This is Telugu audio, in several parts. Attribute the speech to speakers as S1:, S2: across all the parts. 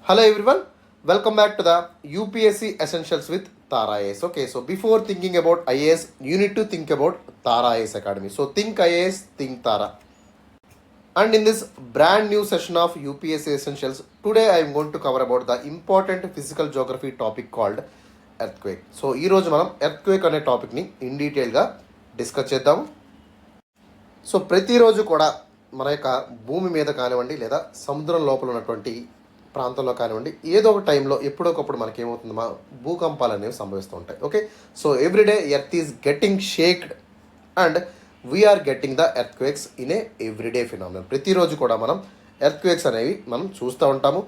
S1: Hello everyone, welcome back to the UPSC Essentials with Tara IAS. Okay, so before thinking about IAS, you need to think about Tara IAS Academy. So think IAS, think Tara. And in this brand new session of UPSC Essentials, today I am going to cover about the important physical geography topic called earthquake. So ఈ రోజు మనం earthquake అనే టాపిక్ని ఇన్ డీటెయిల్గా డిస్కస్ చేద్దాము. సో ప్రతిరోజు కూడా మన యొక్క భూమి మీద కానివ్వండి లేదా సముద్రం లోపల ఉన్నటువంటి ప్రాంతంలో కానివ్వండి ఏదో ఒక టైంలో ఎప్పుడొకప్పుడు మనకి ఏమవుతుంది భూకంపాలు అనేవి సంభవిస్తూ ఉంటాయి. Okay, so everyday earth is getting shaked and we are getting the earthquakes in a everyday phenomenal. ప్రతిరోజు కూడా మనం ఎర్త్క్వేక్స్ అనేవి మనం చూస్తూ ఉంటాము.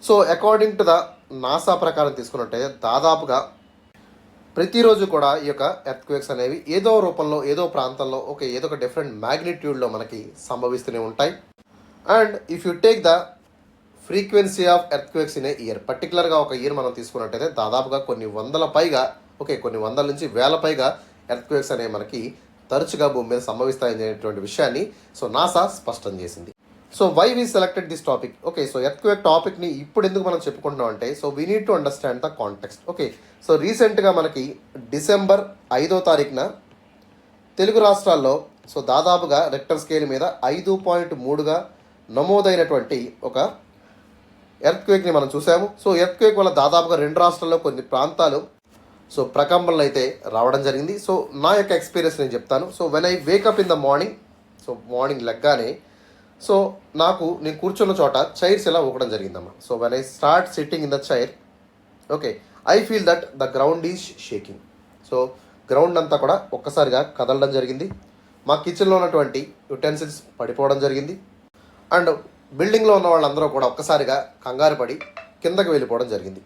S1: So according to the NASA ప్రకారం తీసుకున్నట్టయితే దాదాపుగా ప్రతిరోజు కూడా ఈ యొక్క ఎర్త్క్వేక్స్ అనేవి ఏదో రూపంలో ఏదో ప్రాంతంలో ఏదో ఒక డిఫరెంట్ మ్యాగ్నిట్యూడ్లో మనకి సంభవిస్తూనే ఉంటాయి. And if you take the frequency of earthquakes in A year, పర్టికులర్గా ఒక ఇయర్ మనం తీసుకున్నట్టయితే దాదాపుగా కొన్ని వందల నుంచి వేల పైగా ఎర్త్క్వేక్స్ అనేవి మనకి తరచుగా భూమి మీద సంభవిస్తాయనేటువంటి విషయాన్ని సో నాసా స్పష్టం చేసింది. So why we selected this topic? So earthquake టాపిక్ని ఇప్పుడు ఎందుకు మనం చెప్పుకుంటున్నాం అంటే so we need to understand the context. So రీసెంట్గా మనకి December 5 తెలుగు రాష్ట్రాల్లో సో దాదాపుగా రెక్టర్ స్కేల్ మీద 5.3గా నమోదైనటువంటి ఒక ఎర్త్క్వేక్ని మనం చూసాము. సో ఎర్త్క్వేక్ వల్ల దాదాపుగా 2 రాష్ట్రాల్లో కొన్ని ప్రాంతాలు సో ప్రకంపనలు అయితే రావడం జరిగింది. సో నా యొక్క ఎక్స్పీరియన్స్ నేను చెప్తాను. So when I wake up in the morning, so morning లెగ్గానే సో నేను కూర్చున్న చోట చైర్స్ ఇలా ఊకడం జరిగిందమ్మా. So when I start sitting in the chair I feel that the ground is shaking. So ground అంతా కూడా ఒక్కసారిగా కదలడం జరిగింది. మా కిచెన్లో ఉన్నటువంటి యుటెన్సిల్స్ పడిపోవడం జరిగింది. అండ్ బిల్డింగ్లో ఉన్న వాళ్ళందరూ కూడా ఒక్కసారిగా కంగారు పడి కిందకు వెళ్ళిపోవడం జరిగింది.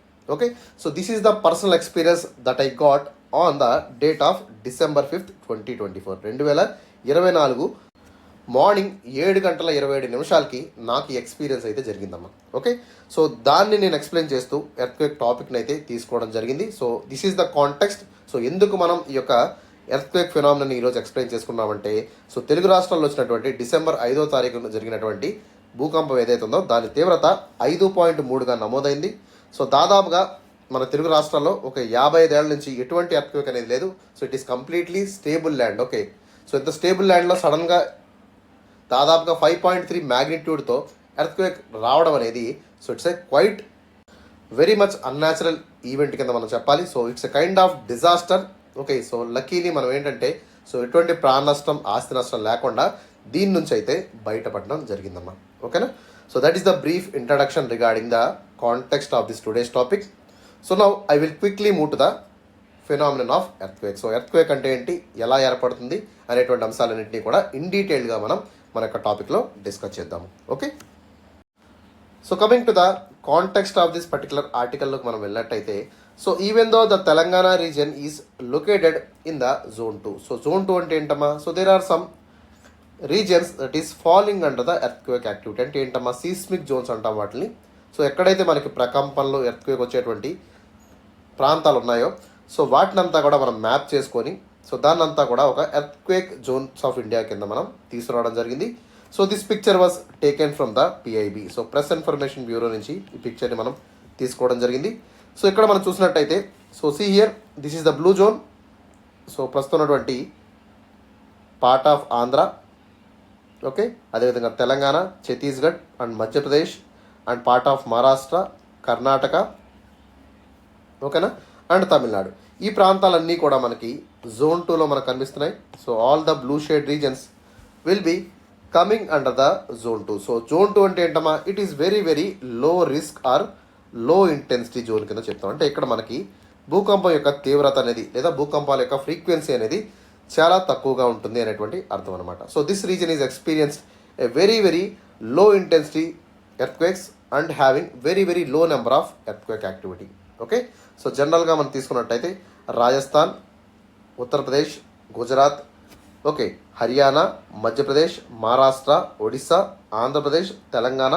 S1: So this is the personal experience that I got on the date of December 5, 2024 2024 morning 7:27 నాకు ఈ ఎక్స్పీరియన్స్ అయితే జరిగిందమ్మా. సో దాన్ని నేను ఎక్స్ప్లెయిన్ చేస్తూ ఎర్త్క్వేక్ టాపిక్ని అయితే తీసుకోవడం జరిగింది. So this is the context. So ఎందుకు మనం ఈ యొక్క ఎర్త్క్వేక్ ఫినామినాని ఈరోజు ఎక్స్ప్లెయిన్ చేసుకున్నామంటే సో తెలుగు రాష్ట్రాల్లో వచ్చినటువంటి December 5 జరిగినటువంటి భూకంపం ఏదైతే ఉందో దాని తీవ్రత 5.3గా నమోదైంది. సో దాదాపుగా మన తెలుగు రాష్ట్రాల్లో 55 ఏళ్ల నుంచి ఎటువంటి ఎర్త్క్వేక్ అనేది లేదు. So it is completely stable land. So ఇంత స్టేబుల్ ల్యాండ్లో సడన్గా దాదాపుగా 5.3 మ్యాగ్నిట్యూడ్తో ఎర్త్క్వేక్ రావడం అనేది so it's a quite very much unnatural event కింద మనం చెప్పాలి. So it's a kind of disaster. So luckily మనం ఏంటంటే సో ఎటువంటి ప్రాణ నష్టం ఆస్తి నష్టం లేకుండా దీని నుంచి అయితే బయటపడడం జరిగిందమ్మా. ఓకేనా? So that is the brief introduction regarding the context of this today's topic. So now I will quickly move to the phenomenon of earthquake. So earthquake అంటే ఏంటి, ఎలా ఏర్పడుతుంది అనేటువంటి అంశాలన్నింటినీ కూడా ఇన్ డీటెయిల్గా మన యొక్క టాపిక్లో డిస్కస్ చేద్దాము. So coming to the context of this particular ఆర్టికల్లోకి మనం వెళ్ళినట్టయితే so even though the Telangana region is located in the Zone 2. So Zone 2 అంటే ఏంటమ్మా? So there are some regions that is falling under the earthquake activity. అంటే ఏంటమ్మా? సీస్మిక్ జోన్స్ అంటాం వాటిని. సో ఎక్కడైతే మనకి ప్రకంపనలు ఎర్త్క్వేక్ వచ్చేటువంటి ప్రాంతాలు ఉన్నాయో సో వాటినంతా కూడా మనం మ్యాప్ చేసుకొని సో దాన్నంతా కూడా ఒక ఎర్త్క్వేక్ జోన్స్ ఆఫ్ ఇండియా కింద మనం తీసుకురావడం జరిగింది. So this picture was taken from the PIB. So press information bureau నుంచి ఈ పిక్చర్ని మనం తీసుకోవడం జరిగింది. సో ఇక్కడ మనం చూసినట్టయితే so see here this is the blue zone. So ప్రస్తుతం ఉన్నటువంటి పార్ట్ ఆఫ్ ఆంధ్ర, అదేవిధంగా Telangana, Chhattisgarh and Madhya Pradesh and part of Maharashtra, Karnataka, ఓకేనా, అండ్ తమిళనాడు. ఈ ప్రాంతాలన్నీ కూడా మనకి Zone 2లో మనకు కనిపిస్తున్నాయి. So all the blue shade regions will be coming under the Zone 2. So Zone 2 అంటే ఏంటమ్మా? It is very very low risk or low intensity zone కింద చెప్తాం. అంటే ఇక్కడ మనకి భూకంపం యొక్క తీవ్రత అనేది లేదా భూకంపాల యొక్క ఫ్రీక్వెన్సీ అనేది చాలా తక్కువగా ఉంటుంది అనేటువంటి అర్థం అనమాట. So this region is experienced a very very low intensity earthquakes and having very very low number of earthquake activity. So జనరల్గా మనం తీసుకున్నట్టయితే రాజస్థాన్, ఉత్తరప్రదేశ్, గుజరాత్, హర్యానా, మధ్యప్రదేశ్, మహారాష్ట్ర, ఒడిస్సా, ఆంధ్రప్రదేశ్, తెలంగాణ,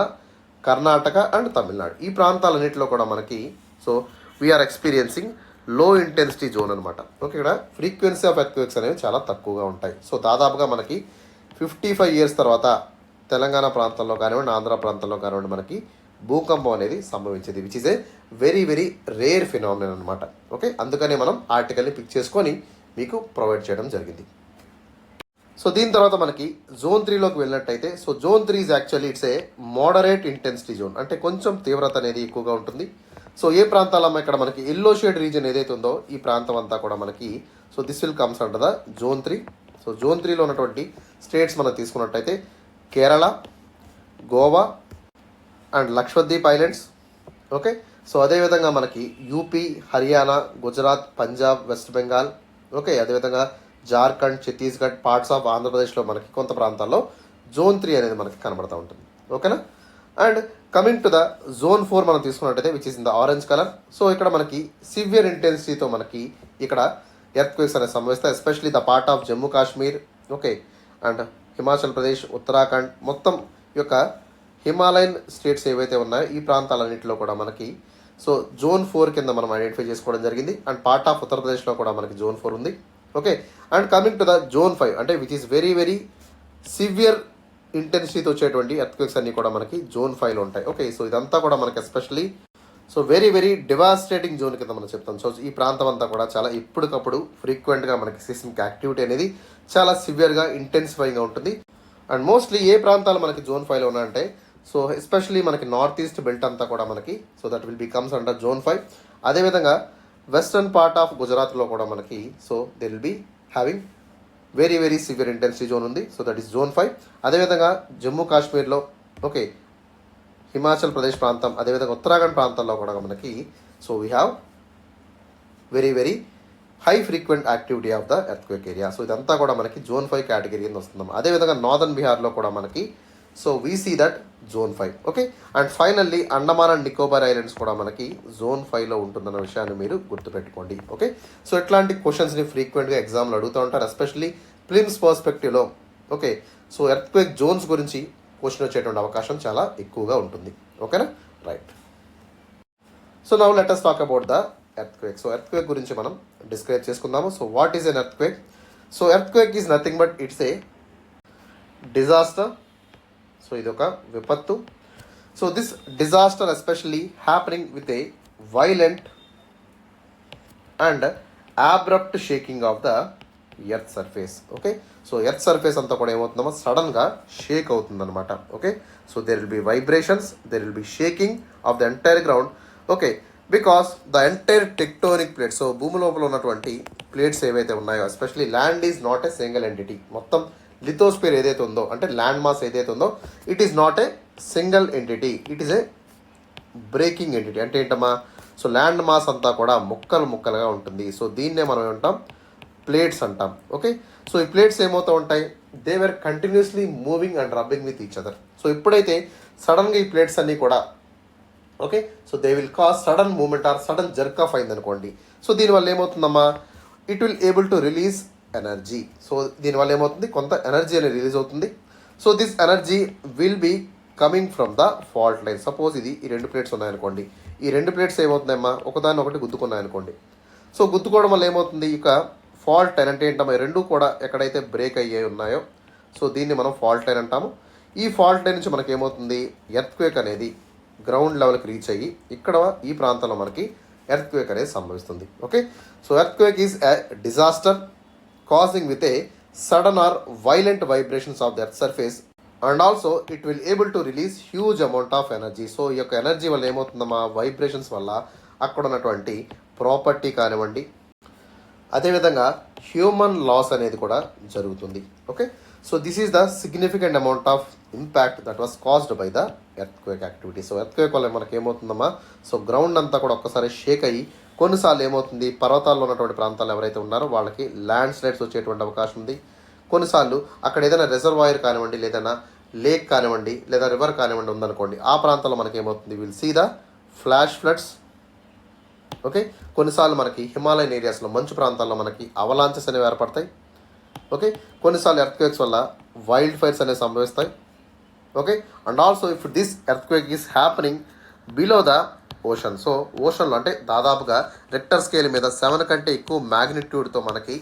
S1: కర్ణాటక అండ్ తమిళనాడు ఈ ప్రాంతాలన్నింటిలో కూడా మనకి so we are experiencing low intensity zone అనమాట. ఇక్కడ ఫ్రీక్వెన్సీ ఆఫ్ ఎర్త్క్వేక్స్ అనేవి చాలా తక్కువగా ఉంటాయి. సో దాదాపుగా మనకి 55 years తర్వాత తెలంగాణ ప్రాంతంలో కానివ్వండి, ఆంధ్ర ప్రాంతంలో కానివ్వండి మనకి భూకంపం అనేది సంభవించింది, which is a very very rare phenomenon అనమాట. ఓకే, అందుకనే మనం ఆర్టికల్ని పిక్ చేసుకొని మీకు ప్రొవైడ్ చేయడం జరిగింది. సో దీని తర్వాత మనకి జోన్ 3లోకి వెళ్ళినట్టయితే, so zone 3 is actually it's a moderate intensity zone, అంటే కొంచెం తీవ్రత అనేది ఎక్కువగా ఉంటుంది. సో ఏ ప్రాంతాలమ్మ ఇక్కడ మనకి ఎల్లో షేడ్ రీజన్ ఏదైతే ఉందో ఈ ప్రాంతం అంతా కూడా మనకి, so this will comes under the zone 3. So zone 3లో ఉన్నటువంటి స్టేట్స్ మనం తీసుకున్నట్టయితే Kerala, Goa and Lakshadweep islands. Okay, so అదేవిధంగా మనకి UP, Haryana, Gujarat, Punjab, West Bengal. Okay, అదేవిధంగా జార్ఖండ్, ఛత్తీస్గఢ్, పార్ట్స్ ఆఫ్ ఆంధ్రప్రదేశ్లో మనకి కొంత ప్రాంతాల్లో జోన్ 3 అనేది మనకి కనబడుతూ ఉంటుంది. ఓకేనా. And coming to the zone 4 మనం తీసుకున్నట్టయితే which is in the orange colour. So ఇక్కడ మనకి సివియర్ ఇంటెన్సిటీతో మనకి ఇక్కడ ఎర్త్ క్వేక్స్ అనేది సంభవిస్తాయి, especially the part of Jammu Kashmir. Okay, and Himachal Pradesh, Uttarakhand, మొత్తం యొక్క హిమాలయన్ స్టేట్స్ ఏవైతే ఉన్నాయో ఈ ప్రాంతాలన్నింటిలో కూడా మనకి సో జోన్ 4 కింద మనం ఐడెంటిఫై చేసుకోవడం జరిగింది. అండ్ పార్ట్ ఆఫ్ ఉత్తరప్రదేశ్లో కూడా మనకి జోన్ 4 ఉంది. Okay, and coming to the zone 5 అంటే which is very very severe ఇంటెన్సిటీతో వచ్చేటువంటి ఎర్త్క్వేక్స్ అన్ని కూడా మనకి జోన్ 5లో ఉంటాయి. ఓకే, సో ఇదంతా కూడా మనకి especially so very very devastating zone కింద మనం చెప్తాం. సో ఈ ప్రాంతం అంతా కూడా చాలా ఎప్పటికప్పుడు ఫ్రీక్వెంట్గా మనకి సిస్మిక్ యాక్టివిటీ అనేది చాలా సివియర్గా ఇంటెన్సిఫైగా ఉంటుంది. అండ్ మోస్ట్లీ ఏ ప్రాంతాలు మనకి జోన్ 5లో ఉన్నాయంటే, సో ఎస్పెషలీ మనకి నార్త్ ఈస్ట్ బెల్ట్ అంతా కూడా మనకి so that will becomes under zone 5. అదేవిధంగా వెస్టర్న్ పార్ట్ ఆఫ్ గుజరాత్లో కూడా మనకి so they will be having very very severe intensity zone ఉంది. So that is zone 5. అదేవిధంగా జమ్మూ కాశ్మీర్లో, ఓకే, హిమాచల్ ప్రదేశ్ ప్రాంతం, అదేవిధంగా ఉత్తరాఖండ్ ప్రాంతాల్లో కూడా మనకి so we have very very high frequent activity of the earthquake area. So ఇదంతా కూడా మనకి జోన్ 5 కేటగిరీ కింద వస్తుందన్నమాట. అదేవిధంగా నార్దర్న్ బీహార్లో కూడా మనకి so we see that zone 5. Okay, and finally Andaman and Nicobar islands కూడా మనకి జోన్ 5లో ఉంటుందన్న విషయాన్ని మీరు గుర్తుపెట్టుకోండి. ఓకే, సో ఇట్లాంటి క్వశ్చన్స్ని ఫ్రీక్వెంట్గా ఎగ్జామ్లో అడుగుతూ ఉంటారు, ఎస్పెషల్లీ ప్రిలిమ్స్ పర్స్పెక్టివ్లో. ఓకే, సో ఎర్త్క్వేక్ జోన్స్ గురించి క్వశ్చన్ వచ్చేటువంటి అవకాశం చాలా ఎక్కువగా ఉంటుంది. ఓకేనా, right. So now let us talk about the earthquake. So earthquake గురించి మనం డిస్క్రైబ్ చేసుకుందాము. So what is an earthquake? So earthquake is nothing but it's a disaster. So ఇది ఒక విపత్తు. So this disaster especially happening with a violent and abrupt shaking of the earth surface. Okay, so earth surface అంతా కూడా ఏమవుతుందో సడన్గా షేక్ అవుతుందన్నమాట. Okay, so there will be vibrations, there will be shaking of the entire ground. Okay, because the entire tectonic plates, so భూమి లోపల ఉన్నటువంటి ప్లేట్స్ ఏవైతే ఉన్నాయో, especially land is not a single entity. మొత్తం లిథోస్పియర్ ఏదైతే ఉందో, అంటే ల్యాండ్ మాస్ ఏదైతే ఉందో, it is not a single entity, it is A breaking entity. అంటే ఏంటమ్మా, సో ల్యాండ్ మాస్ అంతా కూడా ముక్కలు ముక్కలుగా ఉంటుంది. సో దీన్నే మనం ఏమంటాం, ప్లేట్స్ అంటాం. ఓకే, సో ఈ ప్లేట్స్ ఏమవుతూ ఉంటాయి, they were continuously moving and rubbing with each other. So ఎప్పుడైతే సడన్గా ఈ ప్లేట్స్ అన్నీ కూడా okay, so they will cause sudden moment or sudden jerk off అయింది అనుకోండి. సో దీనివల్ల ఏమవుతుందమ్మా, it will able to release energy. So దీనివల్ల ఏమవుతుంది, కొంత ఎనర్జీ అనేది రిలీజ్ అవుతుంది. So this energy will be coming from the fault line. Suppose ఇది ఈ రెండు ప్లేట్స్ ఉన్నాయనుకోండి, ఈ రెండు ప్లేట్స్ ఏమవుతుందమ్మా, ఒకదాన్ని ఒకటి గుద్దుకున్నాయనుకోండి. సో గుద్దుకోవడం వల్ల ఏమవుతుంది, ఇక ఫాల్ట్ లైన్ అంటే ఏంటమ్మా, ఈ రెండు కూడా ఎక్కడైతే బ్రేక్ అయ్యే ఉన్నాయో సో దీన్ని మనం ఫాల్ట్ లైన్ అంటాము. ఈ ఫాల్ట్ లైన్ నుంచి మనకి ఏమవుతుంది, ఎర్త్క్వేక్ అనేది గ్రౌండ్ లెవెల్కి రీచ్ అయ్యి ఇక్కడ ఈ ప్రాంతంలో మనకి ఎర్త్క్వేక్ అనేది సంభవిస్తుంది. Okay, so earthquake is a disaster causing with a sudden or violent vibrations of the earth surface and also it will able to release huge amount of energy. So ఈ యొక్క ఎనర్జీ వల్ల ఏమవుతుందమ్మా, వైబ్రేషన్స్ వల్ల అక్కడ ఉన్నటువంటి ప్రాపర్టీ కానివ్వండి, అదేవిధంగా హ్యూమన్ లాస్ అనేది కూడా జరుగుతుంది. Okay, so this is the significant amount of impact that was caused by the earthquake activity. So earthquake వల్ల మనకి ఏమవుతుందమ్మా, సో గ్రౌండ్ అంతా కూడా ఒక్కసారి షేక్ అయ్యి కొన్నిసార్లు ఏమవుతుంది, పర్వతాల్లో ఉన్నటువంటి ప్రాంతాలు ఎవరైతే ఉన్నారో వాళ్ళకి ల్యాండ్ స్లైడ్స్ వచ్చేటువంటి అవకాశం ఉంది. కొన్నిసార్లు అక్కడ ఏదైనా రిజర్వాయర్ కానివ్వండి, లేదన్నా లేక్ కానివ్వండి, లేదా రివర్ కానివ్వండి ఉందనుకోండి, ఆ ప్రాంతంలో మనకి ఏమవుతుంది, will see the flash floods. Okay, కొన్నిసార్లు మనకి హిమాలయన్ ఏరియాస్లో మంచు ప్రాంతాల్లో మనకి అవలాంచెస్ అనేవి ఏర్పడతాయి. ఓకే, కొన్నిసార్లు ఎర్త్క్వేక్స్ వల్ల వైల్డ్ ఫైర్స్ అనేవి సంభవిస్తాయి. Okay, and also if this earthquake is happening below the ocean. So ఓషన్లో అంటే దాదాపుగా రెక్టర్ స్కేల్ మీద 7 కంటే ఎక్కువ మ్యాగ్నిట్యూడ్తో మనకి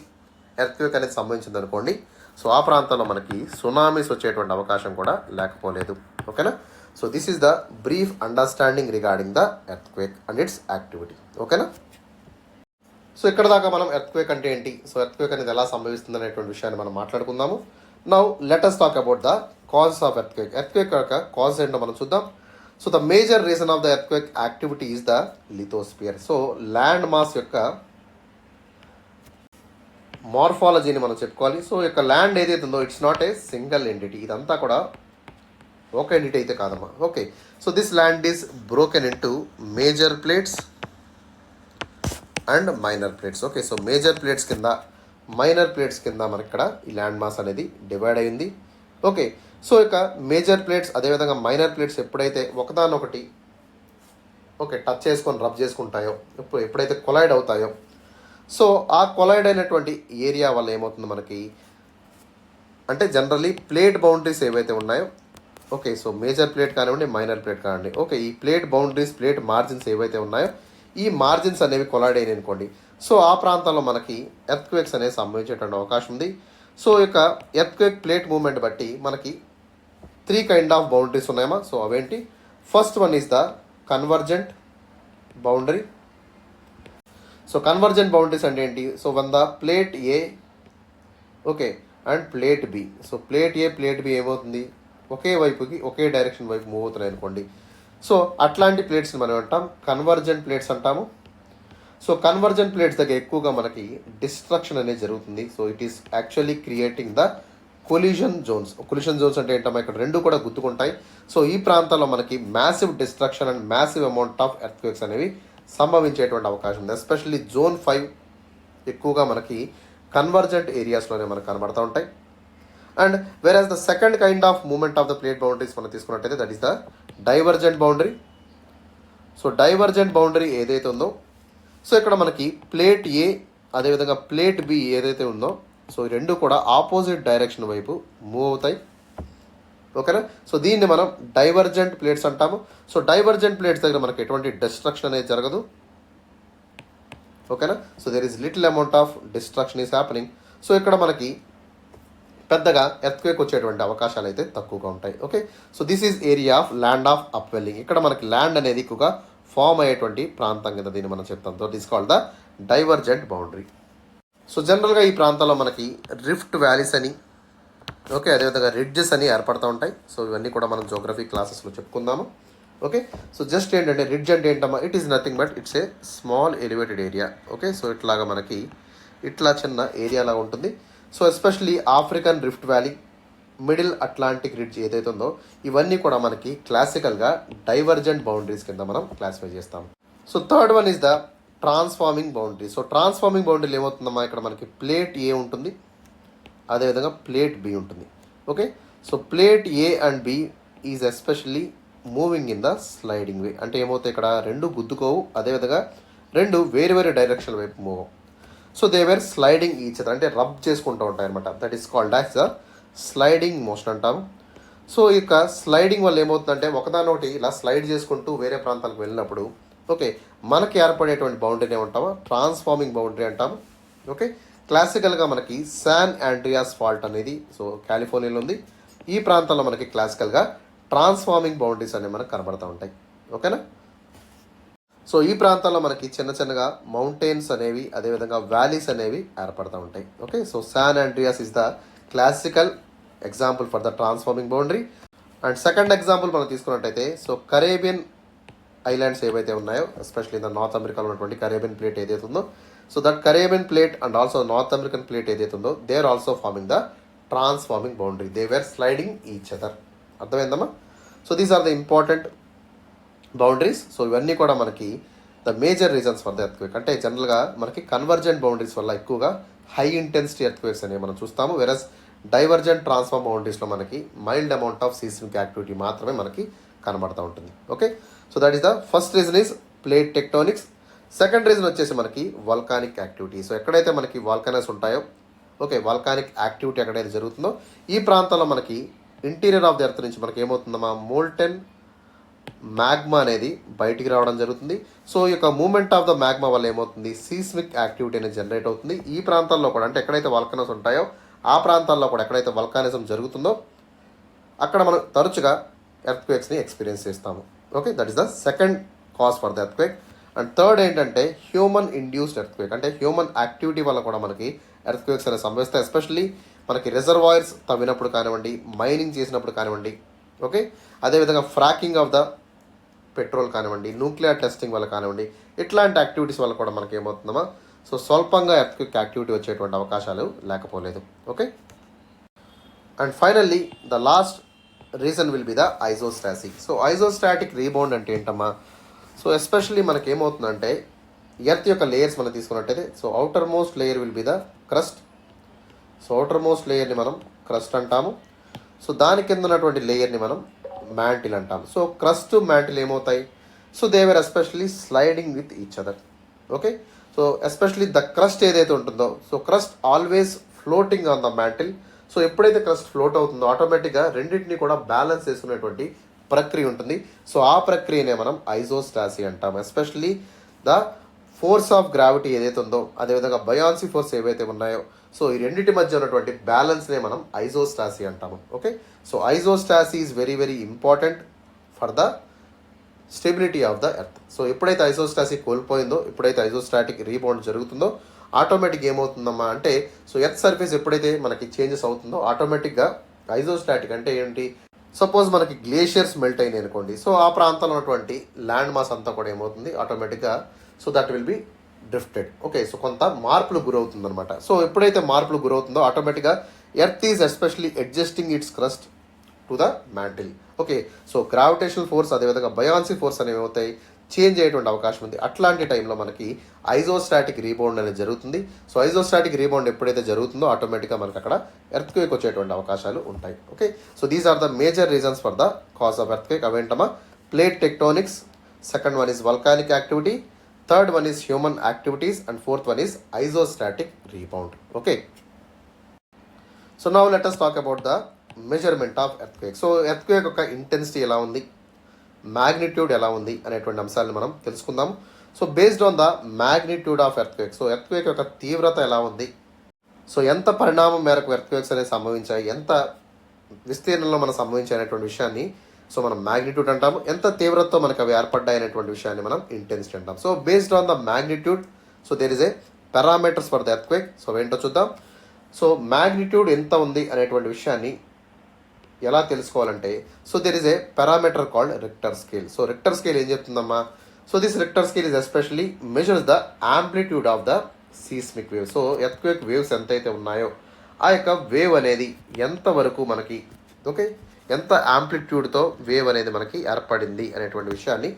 S1: ఎర్త్క్వేక్ అనేది సంభవించింది అనుకోండి, సో ఆ ప్రాంతంలో మనకి సునామీస్ వచ్చేటువంటి అవకాశం కూడా లేకపోలేదు. ఓకేనా, so this is the brief understanding regarding the earthquake and it's activity. ఓకేనా? సో ఇక్కడ దాకా మనం ఎర్త్క్వేక్ అంటే ఏంటి, సో ఎర్త్క్వేక్ అనేది ఎలా సంభవిస్తుంది అనేటువంటి విషయాన్ని మనం మాట్లాడుకుందాము. Now let us talk about the causes of earthquake. Earthquake యొక్క కాజ్ ఏంటో మనం చూద్దాం. So the major reason of the earthquake activity is the lithosphere. So land mass యొక్క మార్ఫాలజీని మనం చెప్పుకోవాలి. సో యొక్క ల్యాండ్ ఏదైతే ఉందో it's not a single entity, ఇదంతా కూడా ఒక ఎంటిటీ అయితే కాదమ్మా. Okay, so this land is broken into major plates and minor plates. Okay, so major plates కింద మైనర్ ప్లేట్స్ కింద మనకి ఇక్కడ ఈ ల్యాండ్ మాస్ అనేది డివైడ్ అయింది. ఓకే, సో ఇక మేజర్ ప్లేట్స్ అదేవిధంగా మైనర్ ప్లేట్స్ ఎప్పుడైతే ఒకదానొకటి టచ్ చేసుకొని రబ్ చేసుకుంటాయో, ఎప్పుడైతే కొలైడ్ అవుతాయో, సో ఆ కొలైడ్ అయినటువంటి ఏరియా వల్ల ఏమవుతుంది మనకి అంటే జనరల్లీ ప్లేట్ బౌండరీస్ ఏవైతే ఉన్నాయో, ఓకే, సో మేజర్ ప్లేట్ కానివ్వండి మైనర్ ప్లేట్ కానివ్వండి, ఓకే, ఈ ప్లేట్ బౌండరీస్ ప్లేట్ మార్జిన్స్ ఏవైతే ఉన్నాయో ఈ మార్జిన్స్ అనేవి కొలైడ్ అయినాయి అనుకోండి, సో ఆ ప్రాంతంలో మనకి ఎర్త్క్వేక్స్ అనేవి సంభవించేటువంటి అవకాశం ఉంది. సో ఇక ఎర్త్క్వేక్ ప్లేట్ మూవ్మెంట్ బట్టి మనకి 3 కైండ్ ఆఫ్ బౌండరీస్ ఉన్నాయమ్మా. సో అవేంటి? First one is the convergent boundary. So convergent boundaries అంటే ఏంటి? So one the plate A okay and plate B. So plate A plate B ఏమవుతుంది ఒకే వైపుకి ఒకే డైరెక్షన్ వైపు మూవ్ అవుతున్నాయి అనుకోండి. సో అట్లాంటి ప్లేట్స్ని మనం అంటాం కన్వర్జెంట్ ప్లేట్స్ అంటాము. సో కన్వర్జెంట్ ప్లేట్స్ దగ్గర ఎక్కువగా మనకి డిస్ట్రక్షన్ అనేది జరుగుతుంది. So it is actually creating the collision zones. Collision zones అంటే ఏంటమ్మా, ఇక్కడ రెండు కూడా గుర్తుకుంటాయి. సో ఈ ప్రాంతాల్లో మనకి massive destruction and massive amount of earthquakes అనేవి సంభవించేటువంటి అవకాశం ఉంది. ఎస్పెషల్లీ జోన్ 5 ఎక్కువగా మనకి కన్వర్జెంట్ ఏరియాస్లోనే మనకు కనబడుతూ ఉంటాయి. And whereas the second kind of moment of the plate boundaries మనం తీసుకున్నట్టయితే that is the divergent boundary. So divergent boundary ఏదైతే ఉందో, సో ఇక్కడ మనకి ప్లేట్ ఏ అదేవిధంగా ప్లేట్ బి ఏదైతే ఉందో, సో ఈ రెండు కూడా ఆపోజిట్ డైరెక్షన్ వైపు మూవ్ అవుతాయి. ఓకేనా? సో దీన్ని మనం డైవర్జెంట్ ప్లేట్స్ అంటాము. సో డైవర్జెంట్ ప్లేట్స్ దగ్గర మనకి ఎటువంటి డిస్ట్రక్షన్ అనేది జరగదు. ఓకేనా? So there is little amount of destruction is happening. So ఇక్కడ మనకి పెద్దగా ఎర్త్క్వేక్ వచ్చేటువంటి అవకాశాలు అయితే తక్కువగా ఉంటాయి. Okay, so this is area of land of upwelling. ఇక్కడ మనకి ల్యాండ్ అనేది ఎక్కువగా ఫామ్ అయ్యేటువంటి ప్రాంతం కింద దీన్ని మనం చెప్తాం. So this called the divergent boundary. So జనరల్గా ఈ ప్రాంతంలో మనకి రిఫ్ట్ వ్యాలీస్ అని, ఓకే, అదేవిధంగా రిడ్జెస్ అని ఏర్పడుతూ ఉంటాయి. సో ఇవన్నీ కూడా మనం జోగ్రఫీ క్లాసెస్లో చెప్పుకుందాము. ఓకే, సో జస్ట్ ఏంటంటే రిడ్జ్ అంటే ఏంటమ్మా, it is nothing but it's a small elevated area. Okay, so ఇట్లాగా మనకి ఇట్లా చిన్న ఏరియాలా ఉంటుంది. So especially African rift valley, middle Atlantic ridge ఏదైతే ఉందో ఇవన్నీ కూడా మనకి క్లాసికల్గా డైవర్జెంట్ బౌండరీస్ కింద మనం క్లాసిఫై చేస్తాం. So third one is the transforming boundary. So transforming బౌండరీలు ఏమవుతుందమ్మా, ఇక్కడ మనకి ప్లేట్ ఏ ఉంటుంది, అదేవిధంగా ప్లేట్ బి ఉంటుంది. Okay, so plate A and B is especially moving in the sliding way. అంటే ఏమవుతాయి, ఇక్కడ రెండు గుద్దుకోవు, అదేవిధంగా రెండు వేరు వేరే డైరెక్షన్ వైపు move. So they were sliding each other, అంటే రబ్ చేసుకుంటూ ఉంటాయి అనమాట. That is called as the sliding motion అంటాము. సో ఇక స్లైడింగ్ వల్ల ఏమవుతుందంటే ఒకదానొకటి ఇలా స్లైడ్ చేసుకుంటూ వేరే ప్రాంతాలకు వెళ్ళినప్పుడు ఓకే మనకి ఏర్పడేటువంటి బౌండరీని ఏమంటామో ట్రాన్స్ఫార్మింగ్ బౌండరీ అంటాము. ఓకే, క్లాసికల్గా మనకి శాన్ ఆండ్రియాస్ ఫాల్ట్ అనేది సో కాలిఫోర్నియాలో ఉంది. ఈ ప్రాంతంలో మనకి క్లాసికల్గా ట్రాన్స్ఫార్మింగ్ బౌండరీస్ అనేవి మనకు కనబడుతూ ఉంటాయి. ఓకేనా? సో ఈ ప్రాంతాల్లో మనకి చిన్న చిన్నగా మౌంటైన్స్ అనేవి అదేవిధంగా వ్యాలీస్ అనేవి ఏర్పడుతూ ఉంటాయి. Okay, so San Andreas is the classical example for the transforming boundary. And second example మనం తీసుకున్నట్టయితే సో కరేబియన్ ఐలాండ్స్ ఏవైతే ఉన్నాయో ఎస్పెషల్లీ ద నార్త్ అమెరికాలో ఉన్నటువంటి కరేబియన్ ప్లేట్ ఏదైతే ఉందో, so that Caribbean plate and also North American plate ఏదైతే ఉందో they are also forming the transforming boundary. They were sliding each other. అర్థమైందమ్మా? So these are the important boundaries. So ఇవన్నీ కూడా మనకి the major reasons for the earthquake. అంటే జనరల్గా మనకి కన్వర్జెంట్ బౌండరీస్ వల్ల ఎక్కువగా హై ఇంటెన్సిటీ ఎర్త్క్వేక్స్ అనేవి మనం చూస్తాము. వెరస్ డైవర్జెంట్ ట్రాన్స్ఫార్మ్ బౌండరీస్లో మనకి mild amount of seismic activity మాత్రమే మనకి కనబడుతూ ఉంటుంది. Okay, so that is the first reason is plate tectonics. Second reason వచ్చేసి మనకి వాల్కానిక్ యాక్టివిటీ. సో ఎక్కడైతే మనకి వాల్కనస్ ఉంటాయో ఓకే వాల్కానిక్ యాక్టివిటీ ఎక్కడైతే జరుగుతుందో ఈ ప్రాంతంలో మనకి ఇంటీరియర్ ఆఫ్ ది ఎర్త్ నుంచి మనకి ఏమవుతుందమ్మా మోల్టెన్ మ్యాగ్మా అనేది బయటికి రావడం జరుగుతుంది. సో ఈ యొక్క మూమెంట్ ఆఫ్ ద మ్యాగ్మా వల్ల ఏమవుతుంది సీస్మిక్ యాక్టివిటీ అనేది జనరేట్ అవుతుంది. ఈ ప్రాంతాల్లో కూడా అంటే ఎక్కడైతే వాల్కనస్ ఉంటాయో ఆ ప్రాంతాల్లో కూడా ఎక్కడైతే వల్కానిజం జరుగుతుందో అక్కడ మనం తరచుగా ఎర్త్క్వేక్స్ని ఎక్స్పీరియన్స్ చేస్తాము. Okay, that is the second cause for the earthquake. And third ఏంటంటే హ్యూమన్ ఇండ్యూస్డ్ ఎర్త్క్వేక్, అంటే హ్యూమన్ యాక్టివిటీ వల్ల కూడా మనకి ఎర్త్క్వేక్స్ అనేవి సంభవిస్తాయి. ఎస్పెషల్లీ మనకి రిజర్వాయర్స్ తవ్వినప్పుడు కానివ్వండి, మైనింగ్ చేసినప్పుడు కానివ్వండి, ఓకే, అదేవిధంగా ఫ్రాకింగ్ ఆఫ్ ద పెట్రోల్ కానివ్వండి, న్యూక్లియర్ టెస్టింగ్ వల్ల కానివ్వండి, ఇట్లాంటి యాక్టివిటీస్ వల్ల కూడా మనకి ఏమవుతుందమ్మా, సో స్వల్పంగా ఎర్త్క్వేక్ యాక్టివిటీ వచ్చేటువంటి అవకాశాలు లేకపోలేదు. Okay, and finally the last reason will be the isostatic. So isostatic rebound అంటే ఏంటమ్మా, సో ఎస్పెషల్లీ మనకి ఏమవుతుందంటే ఎర్త్ యొక్క లేయర్స్ మనం తీసుకున్నట్టయితే, so outer most layer will be the crust. So outer most లేయర్ని మనం క్రస్ట్ అంటాము. సో దాని కింద ఉన్నటువంటి లేయర్ని మనం మ్యాంటిల్ అంటాము. సో క్రస్ట్ మ్యాంటిల్ ఏమవుతాయి, so they were especially sliding with each other. Okay, so especially the crust ఏదైతే ఉంటుందో, so crust always floating on the mantle. So ఎప్పుడైతే క్రస్ట్ ఫ్లోట్ అవుతుందో ఆటోమేటిక్గా రెండింటిని కూడా బ్యాలెన్స్ చేసుకునేటువంటి ప్రక్రియ ఉంటుంది. సో ఆ ప్రక్రియనే మనం ఐజోస్టాసీ అంటాం. Especially the force of gravity ఏదైతే ఉందో, అదేవిధంగా బయాన్సీ ఫోర్స్ ఏవైతే ఉన్నాయో, సో ఈ రెండింటి మధ్య ఉన్నటువంటి బ్యాలెన్స్నే మనం ఐజోస్టాసీ అంటాము. Okay, so isostasy is very very important for the stability of the earth. So ఎప్పుడైతే ఐజోస్టాసీ కోల్పోయిందో, ఎప్పుడైతే ఐజోస్టాటిక్ రీబౌండ్ జరుగుతుందో, ఆటోమేటిక్ ఏమవుతుందమ్మా అంటే, సో ఎర్త్ సర్ఫేస్ ఎప్పుడైతే మనకి చేంజెస్ అవుతుందో ఆటోమేటిక్గా ఐజోస్టాటిక్ అంటే ఏంటి, సపోజ్ మనకి గ్లేషియర్స్ మెల్ట్ అయినాయి అనుకోండి, సో ఆ ప్రాంతంలో ఉన్నటువంటి ల్యాండ్ మాస్ అంతా కూడా ఏమవుతుంది ఆటోమేటిక్గా, so that will B drifted. Okay, so కొంత మార్పులు గురవుతుంది అనమాట. సో ఎప్పుడైతే మార్పులు గురవుతుందో ఆటోమేటిక్గా earth is especially adjusting it's crust to the mantle. Okay, so gravitational force అదేవిధంగా బయాన్సీ ఫోర్స్ అనేవి అవుతాయి, చేంజ్ అయ్యేటువంటి అవకాశం ఉంది. అట్లాంటి టైంలో మనకి ఐజోస్టాటిక్ రీబౌండ్ అనేది జరుగుతుంది. సో ఐజోస్టాటిక్ రీబౌండ్ ఎప్పుడైతే జరుగుతుందో ఆటోమేటిక్గా మనకి అక్కడ ఎర్త్క్వేక్ వచ్చేటువంటి అవకాశాలు ఉంటాయి. Okay, so these are the major reasons for the cause of earthquake. అవేంటమా, plate tectonics, second one is volcanic activity, third one is human activities, and fourth one is isostatic rebound. Okay, so now let us talk about the measurement of earthquake. So earthquake యొక్క ఇంటెన్సిటీ ఎలా ఉంది, మ్యాగ్నిట్యూడ్ ఎలా ఉంది అనేటువంటి అంశాలను మనం తెలుసుకుందాం. So based on the magnitude of earthquake, so earthquake యొక్క తీవ్రత ఎలా ఉంది, సో ఎంత పరిణామం మేరకు ఎర్త్క్వేక్స్ అనేవి సంభవించాయి, ఎంత విస్తీర్ణంలో మనం సంభవించాయి అనేటువంటి విషయాన్ని సో మనం మ్యాగ్నిట్యూడ్ అంటాము. ఎంత తీవ్రతతో మనకు అవి ఏర్పడ్డాయి అనేటువంటి విషయాన్ని మనం ఇంటెన్సిటీ అంటాం. So based on the magnitude, so there is a parameters for the earthquake. So ఏంటో చూద్దాం. సో మ్యాగ్నిట్యూడ్ ఎంత ఉంది అనేటువంటి విషయాన్ని ఎలా తెలుసుకోవాలంటే, so there is a parameter called Richter scale. So Richter scale ఏం చెప్తుందమ్మా, so this Richter scale is especially measures the amplitude of the seismic wave. So earthquake waves ఎంతైతే ఉన్నాయో ఆ యొక్క వేవ్ అనేది ఎంతవరకు మనకి, ఓకే, ఎంత యాంప్లిట్యూడ్తో వేవ్ అనేది మనకి ఏర్పడింది అనేటువంటి విషయాన్ని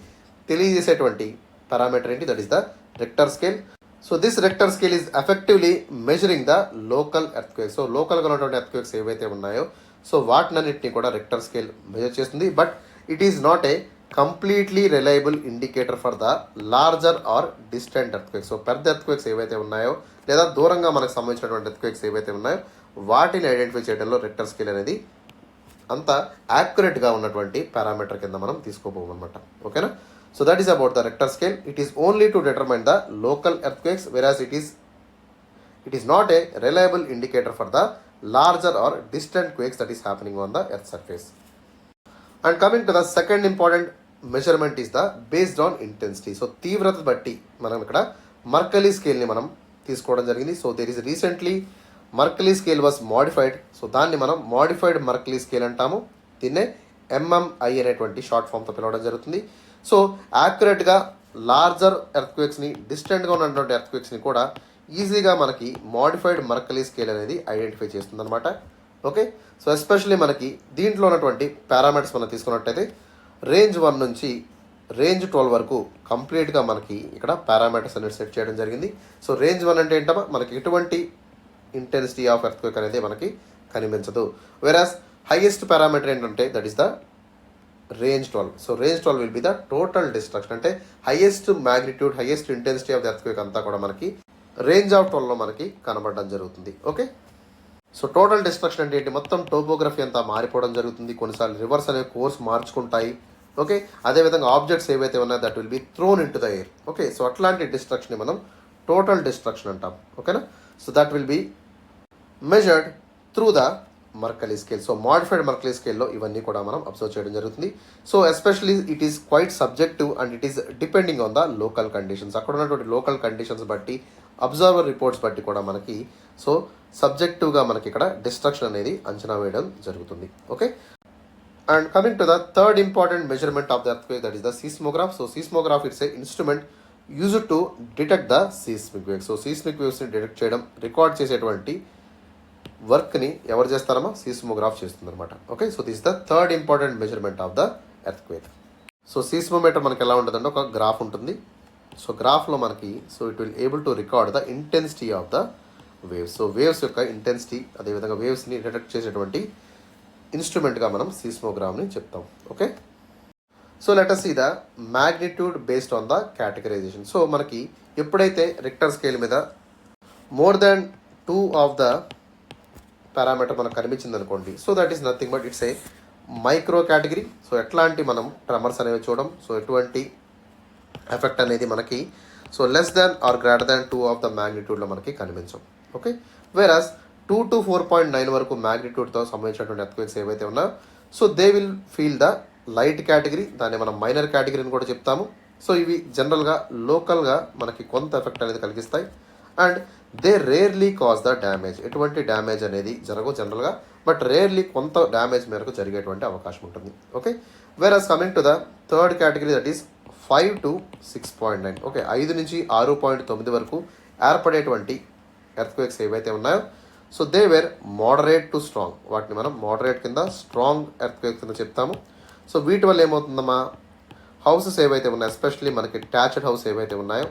S1: తెలియజేసేటువంటి పారామీటర్ ఏంటి, that is the Richter scale. So this Richter scale is effectively measuring the local earthquake. So లోకల్గా ఉన్నటువంటి ఎర్త్క్వేక్స్ ఏవైతే ఉన్నాయో సో వాటినన్నింటినీ కూడా రిక్టర్ స్కేల్ మెజర్ చేస్తుంది. But it is not a completely reliable indicator for the larger or distant earthquakes. So పెద్ద ఎర్త్క్వేక్స్ ఏవైతే ఉన్నాయో లేదా దూరంగా మనకు సంబంధించినటువంటి ఎర్త్క్వేక్స్ ఏవైతే ఉన్నాయో వాటిని ఐడెంటిఫై చేయడంలో రిక్టర్ స్కేల్ అనేది అంత యాక్యురేట్గా ఉన్నటువంటి పారామీటర్ కింద మనం తీసుకోబోమన్నమాట. ఓకేనా, so that is about the Richter scale. It is only to determine the local earthquakes, వెరాస్ it is not A reliable indicator for the larger or distant quakes that is happening on the earth surface. And coming to the second important measurement is the based on intensity. So తీవ్రత బట్టి మనం ఇక్కడ మర్కలీ స్కేల్ని మనం తీసుకోవడం జరిగింది. So there is recently Mercalli scale was modified. So దాన్ని మనం మోడిఫైడ్ మర్కలీ స్కేల్ అంటాము. దీన్నే MMI అనేటువంటి షార్ట్ ఫామ్తో పిలవడం జరుగుతుంది. సో యాక్యురేట్గా లార్జర్ ఎర్త్క్వేక్స్ని, డిస్టెంట్గా ఉన్నటువంటి ఎర్త్క్వేక్స్ని కూడా ఈజీగా మనకి మోడిఫైడ్ మర్కలీ స్కేల్ అనేది ఐడెంటిఫై చేస్తుంది అనమాట. ఓకే, సో ఎస్పెషల్లీ మనకి దీంట్లో ఉన్నటువంటి పారామీటర్స్ మనం తీసుకున్నట్టయితే రేంజ్ 1 నుంచి రేంజ్ 12 వరకు కంప్లీట్గా మనకి ఇక్కడ పారామీటర్స్ అనేది సెట్ చేయడం జరిగింది. సో రేంజ్ 1 అంటే ఏంటమ్మా, మనకి ఎటువంటి ఇంటెన్సిటీ ఆఫ్ ఎర్త్క్వేక్ అనేది మనకి కనిపించదు. వెరాస్ హైయెస్ట్ పారామీటర్ ఏంటంటే that is the range 12. So range 12 will be the total destruction, అంటే highest magnitude, highest intensity of the earthquake అంతా కూడా మనకి రేంజ్ ఆఫ్ 12లో మనకి కనబడడం జరుగుతుంది. ఓకే, సో టోటల్ డిస్ట్రక్షన్ అంటే ఏంటి, మొత్తం టోపోగ్రఫీ అంతా మారిపోవడం జరుగుతుంది. కొన్నిసార్లు రివర్స్ అనే కోర్స్ మార్చుకుంటాయి. ఓకే, అదేవిధంగా ఆబ్జెక్ట్స్ ఏవైతే ఉన్నాయో that will be thrown into the air. Okay, so అట్లాంటి డిస్ట్రక్షన్ మనం టోటల్ డిస్ట్రక్షన్ అంటాం. ఓకేనా, so that will be measured through the Mercalli scale. So modified Mercalli స్కేల్లో ఇవన్నీ కూడా మనం అబ్జర్వ్ చేయడం జరుగుతుంది. So especially it is quite subjective and it is depending on the local conditions. అక్కడ ఉన్నటువంటి లోకల్ కండిషన్స్ బట్టి, అబ్జర్వర్ రిపోర్ట్స్ బట్టి కూడా మనకి సో సబ్జెక్టివ్గా మనకి ఇక్కడ డిస్ట్రక్షన్ అనేది అంచనా వేయడం జరుగుతుంది. Okay, and coming to the third important measurement of the earthquake, that is the seismograph. So seismograph it's a instrument used to detect the seismic waves. So seismic వేవ్స్ని డిటెక్ట్ చేయడం, రికార్డ్ చేసేటువంటి వర్క్ని ఎవరు చేస్తారమ్మా? సీస్మోగ్రాఫ్ చేస్తుందన్నమాట. Okay, so this the third important measurement of the earthquake. So seismometer మనకి ఎలా ఉంటుందంటే ఒక గ్రాఫ్ ఉంటుంది. సో గ్రాఫ్లో మనకి so it will able to record the intensity of the waves. So waves యొక్క ఇంటెన్సిటీ, అదేవిధంగా వేవ్స్ని డిటెక్ట్ చేసేటువంటి ఇన్స్ట్రుమెంట్గా మనం సీస్మోగ్రామ్ని చెప్తాం. Okay, so let us see the magnitude based on the categorisation. So మనకి ఎప్పుడైతే రిక్టర్ స్కేల్ మీద more than 2 of the parameter మనకు కనిపించింది అనుకోండి, so that is nothing but it's A micro category. So ఎట్లాంటి మనం ట్రెమర్స్ అనేవి చూడడం, సో ఎటువంటి ఎఫెక్ట్ అనేది మనకి so less than or greater than 2 of the మ్యాగ్నిట్యూడ్లో మనకి కనిపించం. ఓకే, వేరాస్ 2 to 4.9 వరకు మ్యాగ్నిట్యూడ్తో సంబంధించినటువంటి ఎర్త్క్వేక్స్ ఏవైతే ఉన్నాయో so they will feel the light category, దాన్ని మనం మైనర్ కేటగిరీని కూడా చెప్తాము. సో ఇవి జనరల్గా లోకల్గా మనకి కొంత ఎఫెక్ట్ అనేది కలిగిస్తాయి and they rarely cause the damage. ఎటువంటి డ్యామేజ్ అనేది జరగవు జనరల్గా, బట్ రేర్లీ కొంత డ్యామేజ్ మేరకు జరిగేటువంటి అవకాశం ఉంటుంది. Okay, వేరాస్ coming to the third category, that is 5 to 6.9. Okay, 5 నుంచి 6.9 వరకు ఏర్పడేటువంటి ఎర్త్క్వేక్స్ ఏవైతే ఉన్నాయో so they were moderate to strong. వాటిని మనం మోడరేట్ కింద, స్ట్రాంగ్ ఎర్త్క్వేక్స్ కింద చెప్తాము. సో వీటి వల్ల ఏమవుతుందమ్మా, హౌసెస్ ఏవైతే ఉన్నాయో ఎస్పెషల్లీ మనకి టాచ్డ్ హౌస్ ఏవైతే ఉన్నాయో,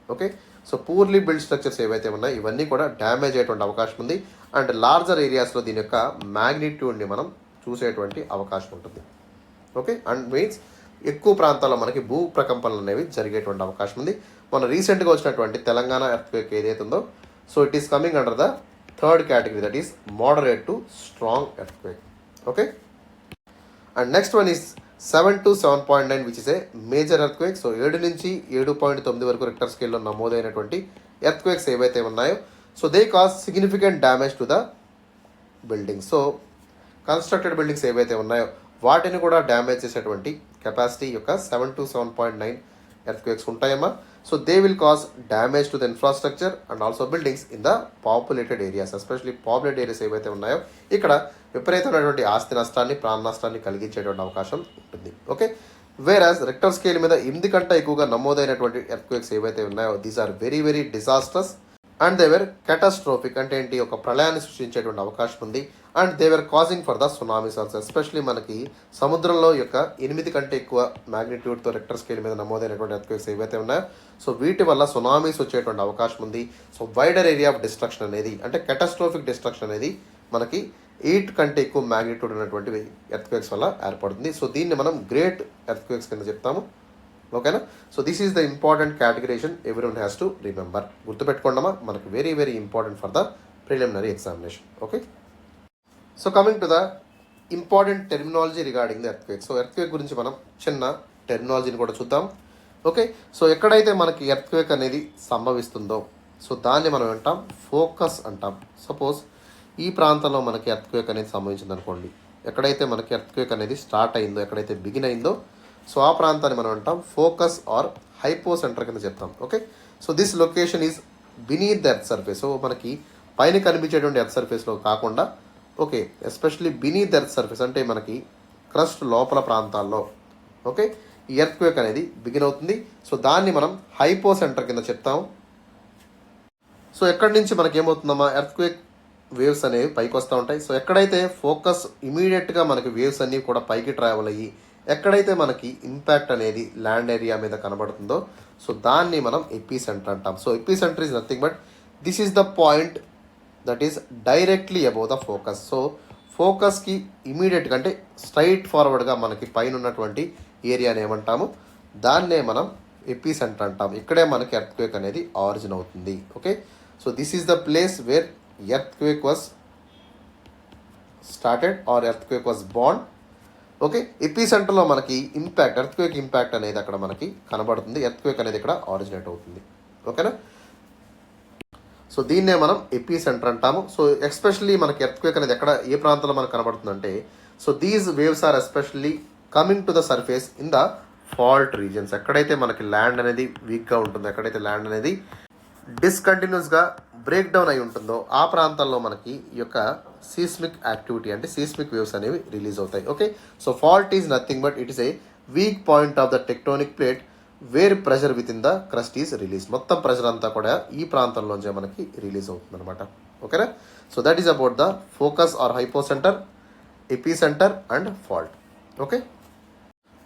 S1: okay, so purely build structures ఏవైతే ఉన్నాయో ఇవన్నీ కూడా డ్యామేజ్ అయ్యేటువంటి అవకాశం ఉంది అండ్ లార్జర్ ఏరియాస్లో దీని యొక్క మ్యాగ్నిట్యూడ్ని మనం చూసేటువంటి అవకాశం ఉంటుంది. ఓకే, అండ్ మీన్స్ ఎక్కువ ప్రాంతాల్లో మనకి భూ ప్రకంపనలు అనేవి జరిగేటువంటి అవకాశం ఉంది. మన రీసెంట్గా వచ్చినటువంటి తెలంగాణ ఎర్త్క్వేక్ ఏదైతే ఉందో so it is coming under the third category, that is moderate to strong earthquake. Okay, and next one is 7 to 7.9 which is a major earthquake. So 7 నుంచి 7.9 వరకు రిక్టర్ స్కేల్లో నమోదైనటువంటి ఎర్త్క్వేక్స్ ఏవైతే ఉన్నాయో so they cause significant damage to the buildings. So constructed buildings ఏవైతే ఉన్నాయో వాటిని కూడా డ్యామేజ్ చేసేటువంటి కెపాసిటీ యొక్క 7 to 7.9 ఎర్త్క్వేక్స్ ఉంటాయమ్మా. So they will cause damage to the infrastructure and also buildings in the populated areas. Especially populated areas ఏవైతే ఉన్నాయో ఇక్కడ విపరీతమైనటువంటి ఆస్తి నష్టాన్ని, ప్రాణ నష్టాన్ని కలిగించేటువంటి అవకాశం ఉంటుంది. ఓకే, వేరాజ్ రిక్టర్ స్కేల్ మీద 8 కంటే ఎక్కువగా నమోదైనటువంటి ఎర్త్క్వేక్స్ ఏవైతే ఉన్నాయో these are very very disasters and they are catastrophic, అంటే ఏంటి, ఒక ప్రళయాన్ని సృష్టించేటువంటి అవకాశం ఉంది and they are causing for the tsunamis also. Especially మనకి సముద్రంలో యొక్క 8 కంటే ఎక్కువ మ్యాగ్నిట్యూడ్తో రిక్టర్ స్కేల్ మీద నమోదైనటువంటి ఎర్త్క్వేక్స్ ఏవైతే ఉన్నాయో సో వీటి వల్ల సునామీస్ వచ్చేటువంటి అవకాశం ఉంది. So wider area of destruction అనేది, అంటే కెటాస్ట్రోఫిక్ డిస్ట్రక్షన్ అనేది మనకి 8 కంటే ఎక్కువ మ్యాగ్నిట్యూడ్ ఉన్నటువంటి ఎర్త్క్వేక్స్ వల్ల ఏర్పడుతుంది. సో దీన్ని మనం గ్రేట్ ఎర్త్క్వేక్స్ కింద చెప్తాము. ఓకేనా, so this is the important categorization everyone has to remember. గుర్తుపెట్టుకోండమా, మనకు very very important for the preliminary examination. Okay, so coming to the important terminology regarding the earthquake. So earthquake గురించి మనం చిన్న టెర్మినాలజీని కూడా చూద్దాం. ఓకే, సో ఎక్కడైతే మనకి ఎర్త్క్వేక్ అనేది సంభవిస్తుందో సో దాన్ని మనం అంటాం ఫోకస్ అంటాం. సపోజ్ ఈ ప్రాంతంలో మనకి ఎర్త్క్వేక్ అనేది సంభవించింది అనుకోండి, ఎక్కడైతే మనకి ఎర్త్క్వేక్ అనేది స్టార్ట్ అయిందో, ఎక్కడైతే బిగిన్ అయిందో సో ఆ ప్రాంతాన్ని మనం అంటాం ఫోకస్ ఆర్ హైపో సెంటర్ కింద చెప్తాం. Okay, so this location is beneath the earth surface. So మనకి పైన కనిపించేటువంటి ఎర్త్ సర్ఫేస్లో కాకుండా okay especially beneath the earth surface అంటే మనకి క్రస్ట్ లోపల ప్రాంతాల్లో ఓకే ఈ ఎర్త్క్వేక్ అనేది బిగిన్ అవుతుంది. సో దాన్ని మనం హైపో సెంటర్ కింద చెప్తాం. సో ఎక్కడి నుంచి మనకి ఏమవుతుందమ్మా, ఎర్త్క్వేక్ వేవ్స్ అనేవి పైకి వస్తూ ఉంటాయి. సో ఎక్కడైతే ఫోకస్ ఇమీడియట్గా మనకి వేవ్స్ అన్నీ కూడా పైకి ట్రావెల్ అయ్యి ఎక్కడైతే మనకి ఇంపాక్ట్ అనేది ల్యాండ్ ఏరియా మీద కనబడుతుందో సో దాన్ని మనం ఎపీ సెంటర్ అంటాం. So epicentre is nothing but this is the point that is directly above the focus. సో ఫోకస్కి ఇమీడియట్గా అంటే స్ట్రైట్ ఫార్వర్డ్గా మనకి పైన ఉన్నటువంటి ఏరియాని ఏమంటాము, దాన్నే మనం ఎపీ సెంటర్ అంటాం. ఇక్కడే మనకి ఎర్త్క్వేక్ అనేది ఆరిజిన్ అవుతుంది. Okay, so this is the place where earthquake was started or earthquake was born. Okay, ఎపీ సెంటర్లో మనకి ఇంపాక్ట్, ఎర్త్క్వేక్ ఇంపాక్ట్ అనేది అక్కడ మనకి కనబడుతుంది. ఎర్త్క్వేక్ అనేది ఇక్కడ ఆరిజినేట్ అవుతుంది. ఓకేనా, సో దీన్నే మనం ఎపీ సెంటర్ అంటాము. సో ఎస్పెషల్లీ మనకి ఎర్త్క్వేక్ అనేది ఎక్కడ ఏ ప్రాంతంలో మనకు కనబడుతుందంటే, so these waves are especially coming to the surface in the fault regions. ఎక్కడైతే మనకి ల్యాండ్ అనేది వీక్గా ఉంటుందో, ఎక్కడైతే ల్యాండ్ అనేది డిస్కంటిన్యూస్గా బ్రేక్ డౌన్ అయి ఉంటుందో ఆ ప్రాంతాల్లో మనకి ఈ యొక్క సీస్మిక్ యాక్టివిటీ అంటే సీస్మిక్ వేవ్స్ అనేవి రిలీజ్ అవుతాయి. Okay, so fault is nothing but it is a weak point of the tectonic plate where pressure within the crust is release. మొత్తం ప్రెషర్ అంతా కూడా ఈ ప్రాంతంలోంచే మనకి రిలీజ్ అవుతుంది అనమాట. ఓకేనా, so that is about the focus or hypocentre, epicentre and fault. Okay,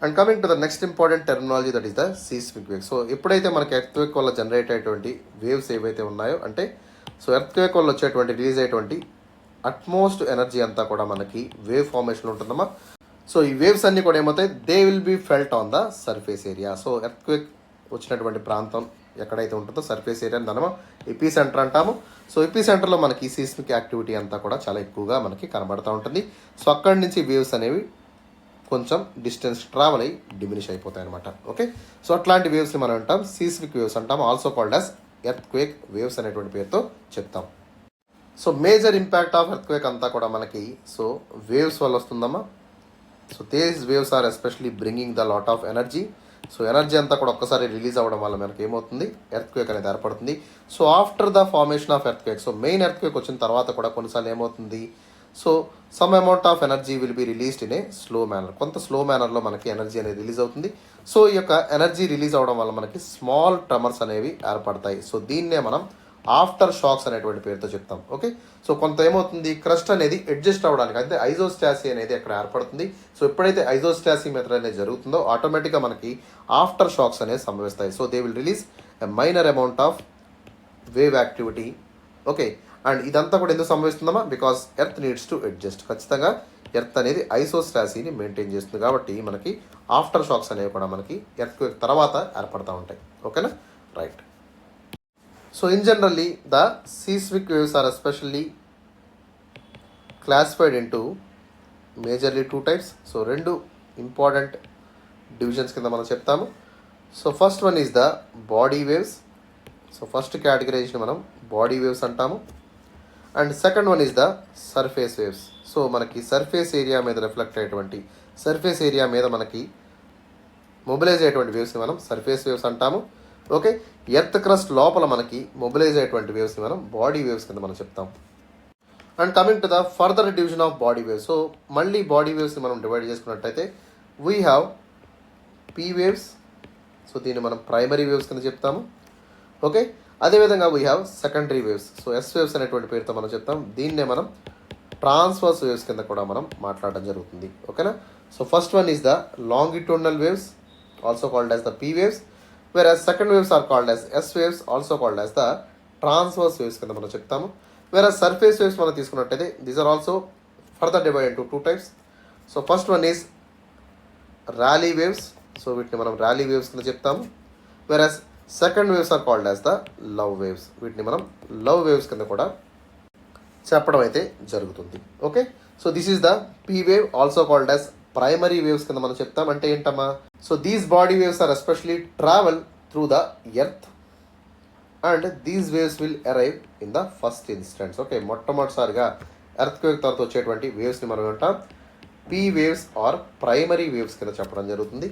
S1: and coming to the next important terminology that is the seismic wave. So ఎప్పుడైతే మనకి ఎర్త్క్వేక్ వల్ల జనరేట్ అయ్యేటువంటి వేవ్స్ ఏవైతే ఉన్నాయో అంటే, సో ఎర్త్క్వేక్ వల్ల వచ్చేటువంటి రిలీజ్ అయ్యేటువంటి అట్మోస్ట్ ఎనర్జీ అంతా కూడా మనకి వేవ్ ఫార్మేషన్ ఉంటుందమ్మా. సో ఈ వేవ్స్ అన్నీ కూడా ఏమవుతాయి, they will be felt on the surface area. So earthquake వచ్చినటువంటి ప్రాంతం ఎక్కడైతే ఉంటుందో సర్ఫేస్ ఏరియా మనం ఎపీ సెంటర్ అంటాము. సో ఎపీ సెంటర్లో మనకి సీస్మిక్ యాక్టివిటీ అంతా కూడా చాలా ఎక్కువగా మనకి కనబడుతూ ఉంటుంది. సో అక్కడి నుంచి వేవ్స్ అనేవి కొంచెం డిస్టెన్స్ ట్రావెల్ అయ్యి డిమినిష్ అయిపోతాయి అనమాట. ఓకే, సో అట్లాంటి వేవ్స్ని మనం అంటాం సీస్మిక్ వేవ్స్ అంటాం, also called as earthquake waves అనేటువంటి పేరుతో చెప్తాం. So major impact of earthquake అంతా కూడా మనకి సో వేవ్స్ వల్ల వస్తుందమ్మా. So these waves are especially bringing the lot of energy. So energy అంతా కూడా ఒక్కసారి రిలీజ్ అవ్వడం వల్ల మనకి ఏమవుతుంది, ఎర్త్క్వేక్ అనేది ఏర్పడుతుంది. So after the formation of earthquake, so main earthquake వచ్చిన తర్వాత కూడా కొన్నిసార్లు ఏమవుతుంది, so some amount of energy will be released in a slow manner. కొంత స్లో మేనర్లో మనకి ఎనర్జీ అనేది రిలీజ్ అవుతుంది. సో ఈ యొక్క ఎనర్జీ రిలీజ్ అవ్వడం వల్ల మనకి స్మాల్ ట్రమర్స్ అనేవి ఏర్పడతాయి. సో దీన్నే మనం ఆఫ్టర్ షాక్స్ అనేటువంటి పేరుతో చెప్తాం. ఓకే, సో కొంత ఏమవుతుంది, క్రస్ట్ అనేది అడ్జస్ట్ అవ్వడానికి అంటే ఐజోస్టాసీ అనేది అక్కడ ఏర్పడుతుంది. సో ఎప్పుడైతే ఐజోస్టాసీ మెథడ్ అనేది జరుగుతుందో ఆటోమేటిక్గా మనకి ఆఫ్టర్ షాక్స్ అనేవి సంభవిస్తాయి. So they will release a minor amount of wave activity. Okay, and ఇదంతా కూడా ఎందుకు సంభవిస్తుందమ్మా, because earth needs to adjust. ఖచ్చితంగా ఎర్త్ అనేది ఐసోస్టాసీని మెయింటైన్ చేస్తుంది కాబట్టి మనకి ఆఫ్టర్ షాక్స్ అనేవి కూడా మనకి ఎర్త్క్వేక్ తర్వాత ఏర్పడతా ఉంటాయి. ఓకేనా, right. So in generally the seismic waves are especially classified into majorly 2 types. So 2 important divisions కింద మనం చెప్తాము. So first one is the body waves. So first categorisation మనం బాడీ వేవ్స్ అంటాము. And second one is the surface waves. So మనకి సర్ఫేస్ ఏరియా మీద రిఫ్లెక్ట్ అయ్యేటువంటి సర్ఫేస్ ఏరియా మీద మనకి మొబిలైజ్ అయ్యేటువంటి వేవ్స్ని మనం సర్ఫేస్ వేవ్స్ అంటాము. ఓకే, ఎర్త్ క్రస్ట్ లోపల మనకి మొబిలైజ్ అయ్యేటువంటి వేవ్స్ని మనం బాడీ వేవ్స్ కింద మనం చెప్తాం. And coming to the further division of body waves. So మళ్ళీ బాడీ వేవ్స్ని మనం డివైడ్ చేసుకున్నట్టయితే we have P waves. So దీన్ని మనం ప్రైమరీ వేవ్స్ కింద చెప్తాము. ఓకే, అదేవిధంగా we have secondary waves. So yes waves అనేటువంటి పేరుతో మనం చెప్తాం. దీన్నే మనం ట్రాన్స్వర్స్ వేవ్స్ కింద కూడా మనం మాట్లాడడం జరుగుతుంది. ఓకేనా, so first one is the longitudinal waves, also called as the P waves, whereas second waves are called as S waves, also called as the transverse waves కింద మనం చెప్తాము. whereas surface waves మనం తీసుకున్నట్టయితే these are also further divided into 2 types. so first one is Rayleigh waves. so వీటిని మనం Rayleigh waves కింద చెప్తాము. whereas second waves are called as the Love waves. వీటిని మనం Love waves కింద కూడా చెప్పడం అయితే జరుగుతుంది. Okay, so this is the P wave, also called as primary waves కింద మనం చెప్తాం. అంటే ఏంటమ్మా, so these body waves are especially travel through the earth and these waves will arrive in the first instance. Okay, మొట్టమొదటిసారిగా ఎర్త్క్వేక్ తర్వాత వచ్చేటువంటి వేవ్స్ని మనం అంటాం P waves or primary waves కింద చెప్పడం జరుగుతుంది.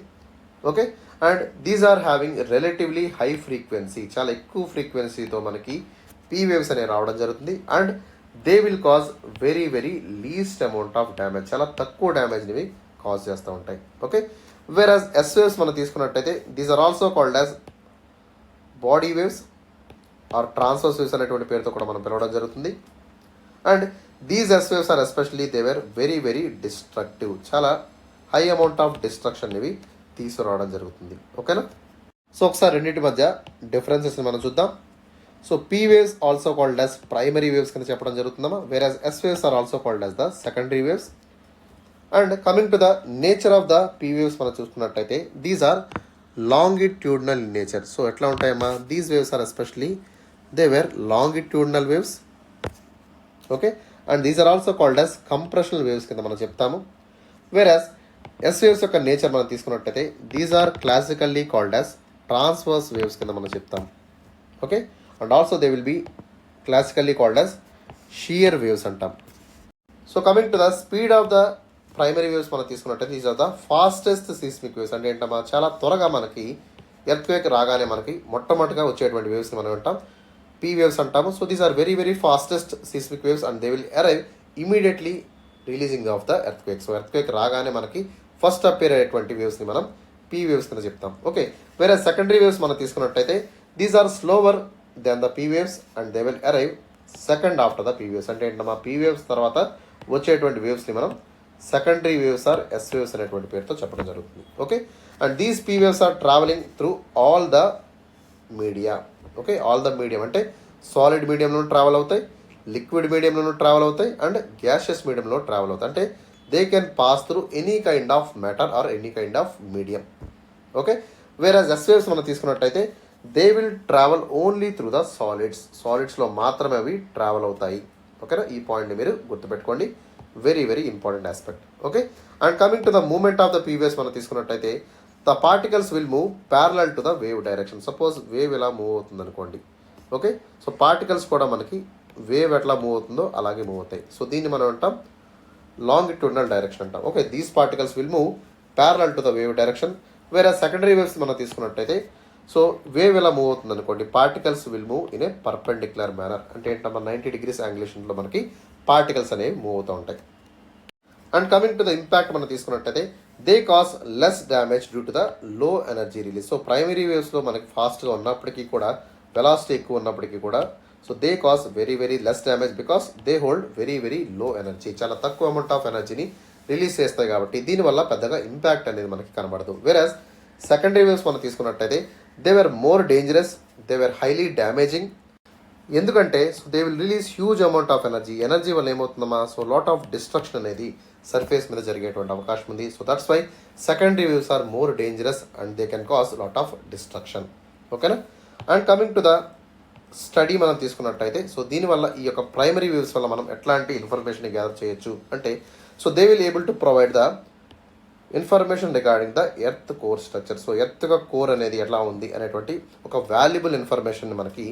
S1: Okay, and these are having relatively high frequency, చాలా ఎక్కువ ఫ్రీక్వెన్సీతో మనకి పీ వేవ్స్ అనేవి రావడం జరుగుతుంది. And they will cause very very least amount of damage, చాలా తక్కువ డ్యామేజ్ని కాజ్ చేస్తూ ఉంటాయి. ఓకే, వేరాజ్ ఎస్ వేవ్స్ మనం తీసుకున్నట్టయితే these are also called as body waves or transverse waves అనేటువంటి పేరుతో కూడా మనం పిలవడం జరుగుతుంది. And these S waves are especially they were very very destructive, చాలా హై అమౌంట్ ఆఫ్ డిస్ట్రక్షన్ ఇవి తీసుకురావడం జరుగుతుంది. ఓకేనా, సో ఒకసారి రెండింటి మధ్య డిఫరెన్సెస్ని మనం చూద్దాం. So P waves also called as primary waves కింద చెప్పడం జరుగుతుందమ్మా. Whereas S waves are also called as the secondary waves. And coming to the nature of the P waves మనం చూసుకున్నట్టయితే these are longitudinal in nature. So ఎట్లా ఉంటాయమ్మా, these waves are especially they were longitudinal waves. Okay, and these are also called as compressional waves కింద మనం చెప్తాము. వేరాజ్ ఎస్ వేవ్స్ యొక్క నేచర్ మనం తీసుకున్నట్టయితే these are classically called as transverse waves కింద మనం చెప్తాం. Okay, and also they will be classically called as shear waves అంటాం. So coming to the speed of the primary waves మనం తీసుకున్నట్టయితే these are the fastest seismic waves. అంటే ఏంటమ్మా, చాలా త్వరగా మనకి ఎర్త్క్వేక్ రాగానే మనకి మొట్టమొదటిగా వచ్చేటువంటి వేవ్స్ని మనం అంటాం పీ వేవ్స్ అంటాము. So these are very very fastest seismic waves and they will arrive immediately releasing of the earthquake. So earthquake రాగానే మనకి ఫస్ట్ అపేర్ అయ్యేటువంటి వేవ్స్ని మనం పీ వేవ్స్ కింద చెప్తాం. ఓకే, వేరే సెకండరీ వేవ్స్ మనం తీసుకున్నట్టయితే these are slower then the P waves and they will arrive second after the P waves. అంటే ఏంటమ్మా, పీ వేవ్స్ తర్వాత వచ్చేటువంటి వేవ్స్ని మనం secondary waves or S waves అనేటువంటి పేరుతో చెప్పడం జరుగుతుంది. Okay, and these P waves are travelling through all the media. Okay, all the medium అంటే సాలిడ్ మీడియంలో ట్రావెల్ అవుతాయి, లిక్విడ్ మీడియంలో ట్రావెల్ అవుతాయి అండ్ గ్యాషియస్ మీడియంలో ట్రావెల్ అవుతాయి. అంటే they can pass through any kind of matter or any kind of medium. Okay, వేరే ఎస్ వేవ్స్ మనం తీసుకున్నట్టయితే they will travel only through the సాలిడ్స్లో మాత్రమే అవి ట్రావెల్ అవుతాయి. ఓకేనా, ఈ పాయింట్ని మీరు గుర్తుపెట్టుకోండి, very very important aspect. Okay, and coming to the movement of the P waves మనం తీసుకున్నట్టయితే the particles will move parallel to the wave direction. Suppose wave ఇలా మూవ్ అవుతుంది అనుకోండి. ఓకే, సో పార్టికల్స్ కూడా మనకి వేవ్ ఎట్లా మూవ్ అవుతుందో అలాగే మూవ్ అవుతాయి. సో దీన్ని మనం అంటాం లాంగిట్యూడినల్ డైరెక్షన్ అంటాం. Okay, these particles will move parallel to the wave direction. వేరే సెకండరీ వేవ్స్ మనం తీసుకున్నట్టయితే సో వేవ్ ఎలా మూవ్ అవుతుంది అనుకోండి, particles will move in a perpendicular manner. అంటే ఏంటమ్మా, 90 degrees యాంగులేషన్లో మనకి పార్టికల్స్ అనేవి మూవ్ అవుతూ ఉంటాయి. And coming to the impact మనం తీసుకున్నట్టయితే they cos less damage due to the low energy release. So primary వేవ్స్లో మనకి ఫాస్ట్గా ఉన్నప్పటికీ కూడా, వెలాసిటీ ఎక్కువ ఉన్నప్పటికీ కూడా, so they cos very very less damage because they hold very very లో ఎనర్జీ. చాలా తక్కువ అమౌంట్ ఆఫ్ ఎనర్జీని రిలీజ్ చేస్తాయి కాబట్టి దీనివల్ల పెద్దగా ఇంపాక్ట్ అనేది మనకి కనబడదు. వేరస్ సెకండరీ వేవ్స్ మనం తీసుకున్నట్టయితే they were more dangerous, they were highly damaging. ఎందుకంటే so they will release huge amount of energy వల్ల ఏమవుతుందమ్మా, సో లాట్ ఆఫ్ డిస్ట్రక్షన్ అనేది సర్ఫేస్ మీద జరిగేటువంటి అవకాశం ఉంది. So that's why secondary waves are more dangerous and they can cause lot of destruction. ఓకేనా, and coming to the study మనం తీసుకున్నట్టయితే సో దీనివల్ల ఈ యొక్క ప్రైమరీ వేవ్స్ వల్ల మనం ఎట్లాంటి ఇన్ఫర్మేషన్ గ్యాదర్ చేయొచ్చు అంటే so they will able to provide the information regarding the earth core structure. So earth యొక్క కోర్ అనేది ఎట్లా ఉంది అనేటువంటి ఒక వాల్యుబుల్ ఇన్ఫర్మేషన్ మనకి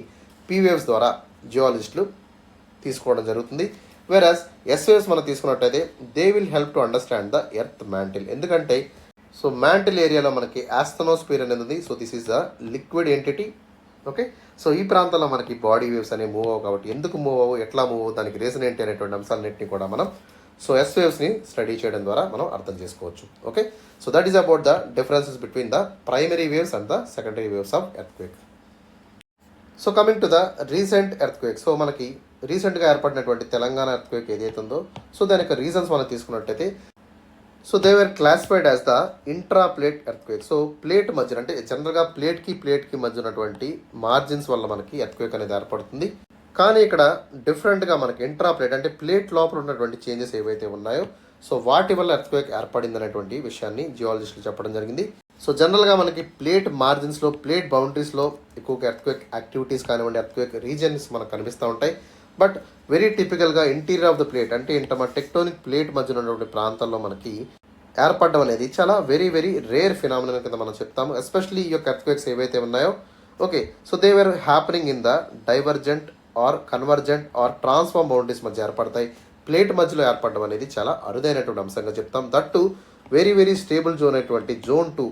S1: పీ వేవ్స్ ద్వారా జియాలజిస్టులు తీసుకోవడం జరుగుతుంది. వేరస్ ఎస్ వేవ్స్ మనం తీసుకున్నట్టయితే they will help to understand the earth mantle. ఎందుకంటే సో మ్యాంటిల్ ఏరియాలో మనకి ఆస్థనోస్ఫియర్ అనేది ఉంది. So this is the liquid entity. Okay, so ఈ ప్రాంతంలో మనకి బాడీ వేవ్స్ అనేవి మూవ్ అవ్వవు కాబట్టి ఎందుకు మూవ్ అవ్వవు, ఎట్లా మూవ్ అవ్వవు, దానికి రీజన్ ఏంటి అనేటువంటి అంశాలన్నింటినీ కూడా మనం సో ఎస్ వేవ్స్ని స్టడీ చేయడం ద్వారా మనం అర్థం చేసుకోవచ్చు. Okay, so that is about the differences between the primary waves and the secondary waves of earthquake. So coming to the recent earthquake. So మనకి రీసెంట్గా ఏర్పడినటువంటి తెలంగాణ ఎర్త్క్వేక్ ఏదైతే ఉందో సో దాని యొక్క రీజన్స్ మనం తీసుకున్నట్టయితే so they were classified as the intra plate earthquake. So plate మధ్యన అంటే జనరల్గా ప్లేట్కి మధ్య ఉన్నటువంటి మార్జిన్స్ వల్ల మనకి ఎర్త్క్వేక్ అనేది ఏర్పడుతుంది. కానీ ఇక్కడ డిఫరెంట్గా మనకి ఇంట్రా ప్లేట్ అంటే ప్లేట్ లోపల ఉన్నటువంటి చేంజెస్ ఏవైతే ఉన్నాయో సో వాటి వల్ల ఎర్త్క్వేక్ ఏర్పడింది అనేటువంటి విషయాన్ని జియాలజిస్టులు చెప్పడం జరిగింది. సో జనరల్గా మనకి ప్లేట్ మార్జిన్స్లో, ప్లేట్ బౌండరీస్లో ఎక్కువగా ఎర్త్క్వేక్ యాక్టివిటీస్ కానివ్వండి, ఎర్త్క్వేక్ రీజన్స్ మనకు కనిపిస్తూ ఉంటాయి. బట్ వెరీ టిపికల్గా ఇంటీరియర్ ఆఫ్ ద ప్లేట్ అంటే ఏంటమ్మా, టెక్టోనిక్ ప్లేట్ మధ్య ఉన్నటువంటి ప్రాంతాల్లో మనకి ఏర్పడడం అనేది చాలా వెరీ వెరీ రేర్ ఫినామినల్ కింద మనం చెప్తాము. ఎస్పెషల్లీ ఈ యొక్క ఎర్త్క్వేక్స్ ఏవైతే ఉన్నాయో okay so they were happening in the divergent or convergent or transform boundaries మధ్య ఏర్పడతాయి. ప్లేట్ మధ్యలో ఏర్పడడం అనేది చాలా అరుదైనటువంటి అంశంగా చెప్తాం. That very very stable zone అయినటువంటి జోన్ 2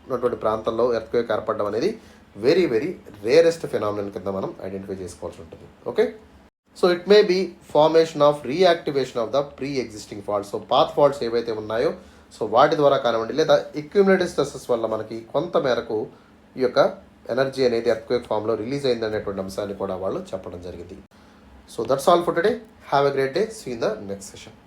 S1: ఉన్నటువంటి ప్రాంతంలో ఎర్త్క్వేక్ ఏర్పడడం అనేది వెరీ వెరీ రేరెస్ట్ ఫినామినల్ కింద మనం ఐడెంటిఫై చేసుకోవాల్సి ఉంటుంది. Okay, so it may be formation of reactivation of the pre existing faults. So పాత్ ఫాల్ట్స్ ఏవైతే ఉన్నాయో సో వాటి ద్వారా కానివ్వండి, లేదా అక్యూములేటెడ్ స్ట్రెసెస్ వల్ల మనకి కొంత మేరకు ఈ యొక్క ఎనర్జీ అనేది ఎర్త్క్వేక్ ఫామ్లో రిలీజ్ అయింది అనేటువంటి అంశాన్ని కూడా వాళ్ళు చెప్పడం జరిగింది. So that's all for today. Have a great day. See in the next session.